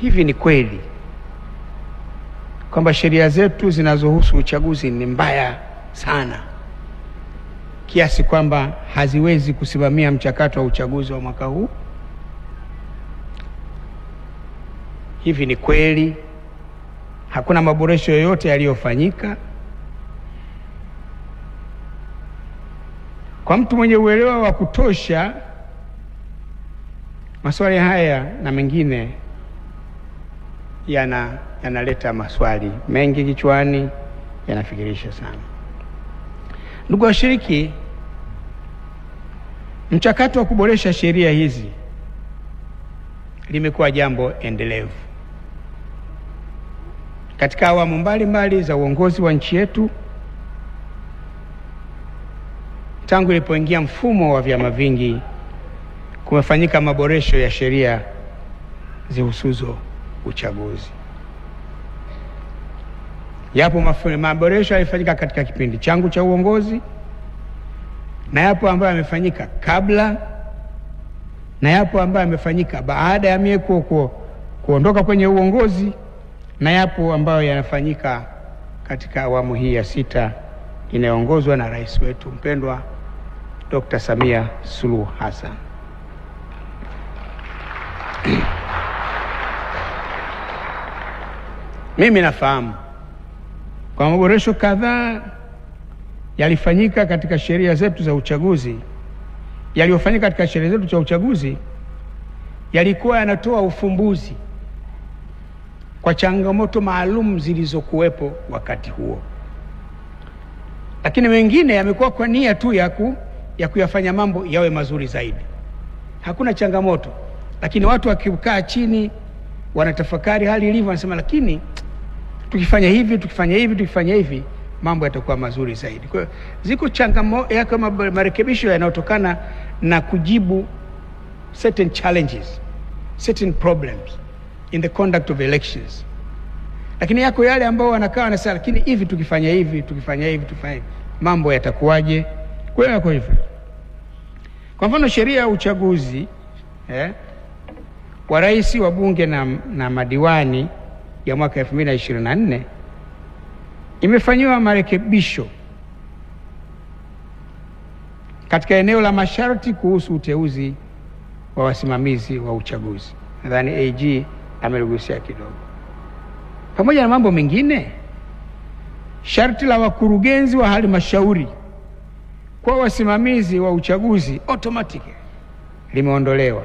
hivi ni kweli kwamba sheria zetu zinazohusu uchaguzi ni mbaya sana kiasi kwamba haziwezi kusimamia mchakato wa uchaguzi wa mwaka huu? Hivi ni kweli hakuna maboresho yoyote yaliyofanyika? Kwa mtu mwenye uelewa wa kutosha, maswali haya na mengine yanaleta maswali mengi kichwani, yanafikirisha sana. Ndugu washiriki, mchakato wa kuboresha sheria hizi limekuwa jambo endelevu katika awamu mbalimbali za uongozi wa nchi yetu tangu ilipoingia mfumo wa vyama vingi. Kumefanyika maboresho ya sheria zihusuzo uchaguzi. Yapo maboresho yalifanyika katika kipindi changu cha uongozi, na yapo ambayo yamefanyika kabla, na yapo ambayo yamefanyika baada ya mie kuondoka kwenye uongozi, na yapo ambayo yanafanyika katika awamu hii ya 6 inayoongozwa na rais wetu mpendwa Dr. Samia Suluhu Hassan. Mimi nafahamu kwa maboresho kadhaa yalifanyika katika sheria zetu za uchaguzi, yaliyofanyika katika sheria zetu za uchaguzi yalikuwa yanatoa ufumbuzi kwa changamoto maalum zilizokuwepo wakati huo, lakini mengine yamekuwa kwa nia tu ya kuyafanya mambo yawe mazuri zaidi. Hakuna changamoto, lakini watu wakikaa chini wanatafakari hali ilivyo, wanasema lakini tukifanya hivi mambo yatakuwa mazuri zaidi. Kwa hiyo ziko changamoto kama marekebisho yanayotokana na kujibu certain challenges, certain problems in the conduct of elections. Lakini yako yale ambao wanakaa wanasema lakini hivi tukifanya hivi mambo yatakuwaje? Kwa hiyo yako hivyo. Kwa mfano sheria ya uchaguzi wa rais, wa bunge na madiwani ya mwaka 2024 imefanywa marekebisho katika eneo la masharti kuhusu uteuzi wa wasimamizi wa uchaguzi. Nadhani AG amerugusia kidogo. Pamoja na mambo mengine, sharti la wakurugenzi wa halmashauri kwa wasimamizi wa uchaguzi automatic limeondolewa.